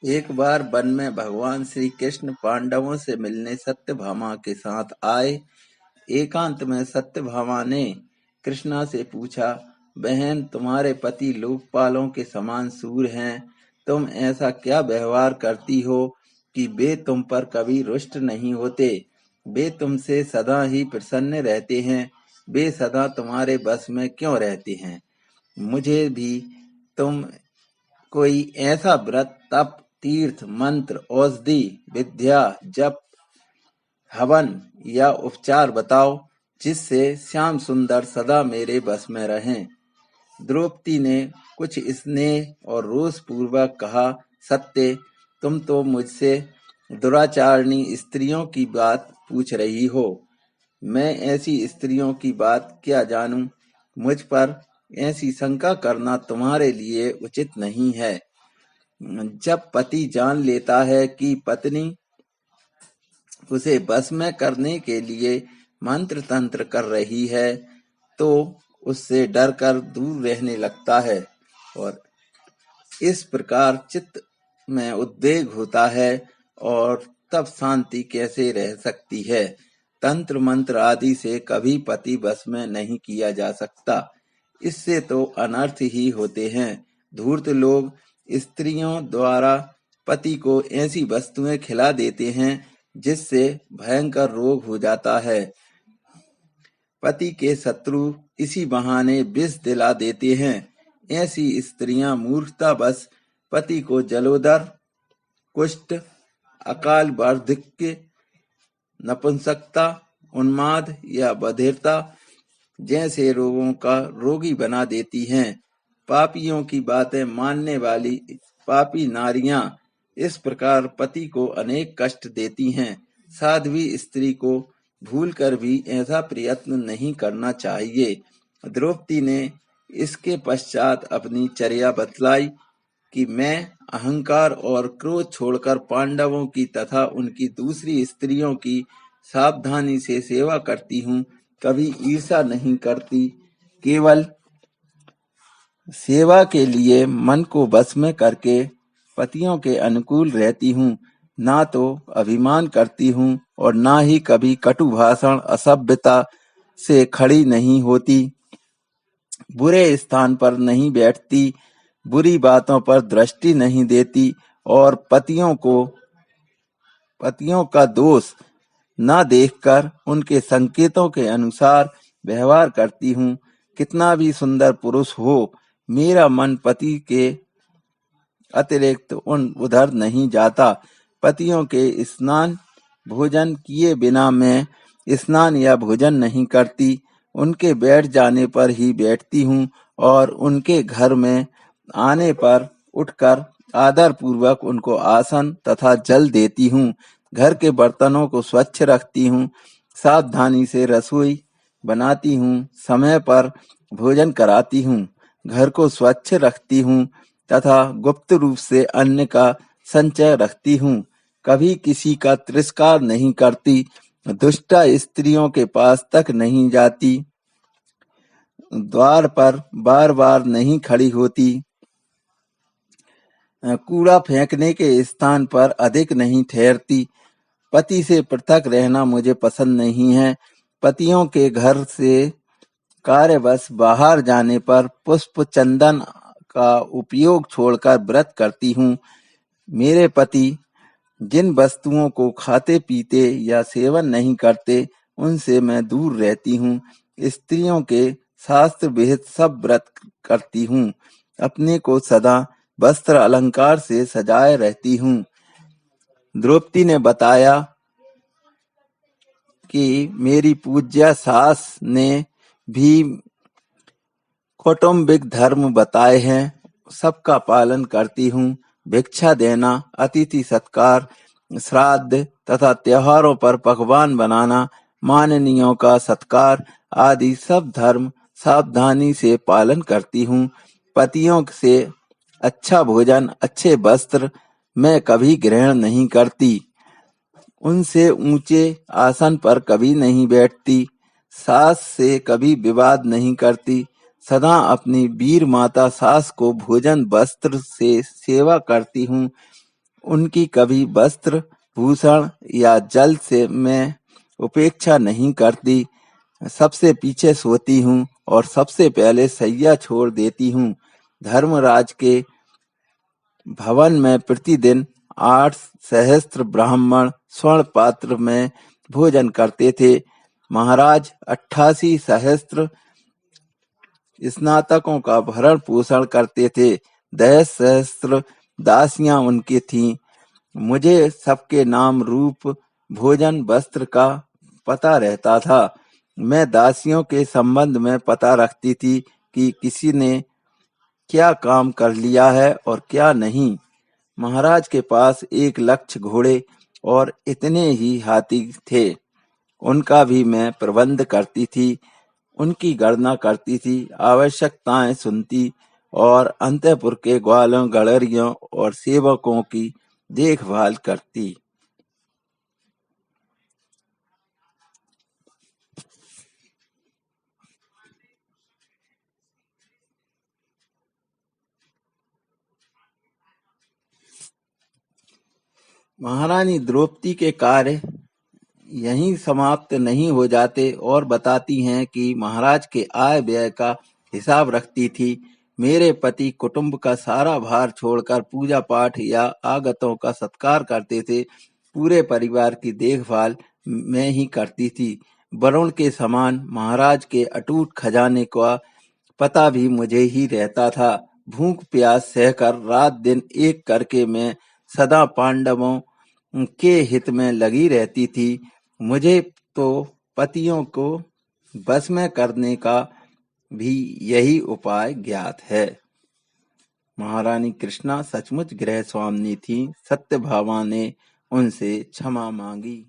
एक बार वन में भगवान श्री कृष्ण पांडवों से मिलने सत्यभामा के साथ आए। एकांत में सत्यभामा ने कृष्णा से पूछा, बहन, तुम्हारे पति लोकपालों के समान शूर हैं। तुम ऐसा क्या व्यवहार करती हो कि वे तुम पर कभी रुष्ट नहीं होते? वे तुमसे सदा ही प्रसन्न रहते हैं। वे सदा तुम्हारे बस में क्यों रहते हैं? मुझे भी तुम कोई ऐसा व्रत, तप, तीर्थ, मंत्र, औषधि, विद्या, जप, हवन या उपचार बताओ जिससे श्याम सुंदर सदा मेरे बस में रहें। द्रौपदी ने कुछ स्नेह और रोष पूर्वक कहा, सत्य, तुम तो मुझसे दुराचारणी स्त्रियों की बात पूछ रही हो। मैं ऐसी स्त्रियों की बात क्या जानूं? मुझ पर ऐसी शंका करना तुम्हारे लिए उचित नहीं है। जब पति जान लेता है कि पत्नी उसे बस में करने के लिए मंत्र तंत्र कर रही है, तो उससे डरकर दूर रहने लगता है और इस प्रकार चित्त में उद्वेग होता है, और तब शांति कैसे रह सकती है? तंत्र मंत्र आदि से कभी पति बस में नहीं किया जा सकता। इससे तो अनर्थ ही होते हैं। धूर्त लोग स्त्रियों द्वारा पति को ऐसी वस्तुएं खिला देते हैं जिससे भयंकर रोग हो जाता है। पति के शत्रु इसी बहाने विष दिला देते हैं। ऐसी स्त्रियां मूर्खतावश पति को जलोदर, कुष्ठ, अकाल वार्धक्य, नपुंसकता, उन्माद या बधिरता जैसे रोगों का रोगी बना देती हैं। पापियों की बातें मानने वाली पापी नारियां इस प्रकार पति को अनेक कष्ट देती हैं। साध्वी स्त्री को भूलकर भी ऐसा प्रयत्न नहीं करना चाहिए। द्रौपदी ने इसके पश्चात अपनी चर्या बतलाई कि मैं अहंकार और क्रोध छोड़कर पांडवों की तथा उनकी दूसरी स्त्रियों की सावधानी से सेवा करती हूँ। कभी ईर्ष्या नहीं करती, केवल सेवा के लिए मन को वश में करके पतियों के अनुकूल रहती हूँ। ना तो अभिमान करती हूँ और ना ही कभी कटु भाषण, असभ्यता से खड़ी नहीं होती। बुरे स्थान पर नहीं बैठती, बुरी बातों पर दृष्टि नहीं देती और पतियों का दोष न देखकर उनके संकेतों के अनुसार व्यवहार करती हूँ। कितना भी सुंदर पुरुष हो, मेरा मन पति के अतिरिक्त उधर नहीं जाता। पतियों के स्नान भोजन किए बिना मैं स्नान या भोजन नहीं करती। उनके बैठ जाने पर ही बैठती हूँ और उनके घर में आने पर उठकर आदर पूर्वक उनको आसन तथा जल देती हूँ। घर के बर्तनों को स्वच्छ रखती हूँ, सावधानी से रसोई बनाती हूँ, समय पर भोजन कराती हूँ, घर को स्वच्छ रखती हूँ तथा गुप्त रूप से अन्न का संचय रखती हूँ। कभी किसी का तिरस्कार नहीं करती, दुष्टा स्त्रियों के पास तक नहीं जाती, द्वार पर बार बार नहीं खड़ी होती, कूड़ा फेंकने के स्थान पर अधिक नहीं ठहरती। पति से पृथक रहना मुझे पसंद नहीं है। पतियों के घर से कार्यवश बाहर जाने पर पुष्प चंदन का उपयोग छोड़कर व्रत करती हूँ। मेरे पति जिन वस्तुओं को खाते पीते या सेवन नहीं करते, उनसे मैं दूर रहती हूँ। स्त्रियों के शास्त्र विहित सब व्रत करती हूँ। अपने को सदा वस्त्र अलंकार से सजाए रहती हूँ। द्रौपदी ने बताया कि मेरी पूज्या सास ने भी कौटुंबिक धर्म बताए हैं, सबका पालन करती हूँ। भिक्षा देना, अतिथि सत्कार, श्राद्ध तथा त्योहारों पर पकवान बनाना, माननीयों का सत्कार आदि सब धर्म सावधानी से पालन करती हूँ। पतियों से अच्छा भोजन, अच्छे वस्त्र मैं कभी ग्रहण नहीं करती। उनसे ऊंचे आसन पर कभी नहीं बैठती, सास से कभी विवाद नहीं करती, सदा अपनी वीर माता सास को भोजन वस्त्र से सेवा करती हूँ। उनकी कभी वस्त्र भूषण या जल से मैं उपेक्षा नहीं करती। सबसे पीछे सोती हूँ और सबसे पहले सैया छोड़ देती हूँ। धर्मराज के भवन में प्रतिदिन 8 सहस्त्र ब्राह्मण स्वर्ण पात्र में भोजन करते थे। महाराज 88 सहस्त्र स्नातकों का भरण पोषण करते थे। 10 सहस्त्र दासियां उनकी थीं। मुझे सबके नाम, रूप, भोजन, वस्त्र का पता रहता था। मैं दासियों के संबंध में पता रखती थी कि किसी ने क्या काम कर लिया है और क्या नहीं। महाराज के पास 1 लक्ष घोड़े और इतने ही हाथी थे। उनका भी मैं प्रबंध करती थी, उनकी गणना करती थी, आवश्यकताएं सुनती और अंतःपुर के ग्वालों, गड़रियों और सेवकों की देखभाल करती। महारानी द्रौपदी के कार्य यहीं समाप्त नहीं हो जाते और बताती हैं कि महाराज के आय व्यय का हिसाब रखती थी। मेरे पति कुटुंब का सारा भार छोड़कर पूजा पाठ या आगतों का सत्कार करते थे। पूरे परिवार की देखभाल मैं ही करती थी। वरुण के समान महाराज के अटूट खजाने का पता भी मुझे ही रहता था। भूख प्यास सहकर रात दिन एक करके मैं सदा पांडवों के हित में लगी रहती थी। मुझे तो पतियों को बस में करने का भी यही उपाय ज्ञात है। महारानी कृष्णा सचमुच गृह स्वामिनी थीं। सत्यभामा ने उनसे क्षमा मांगी।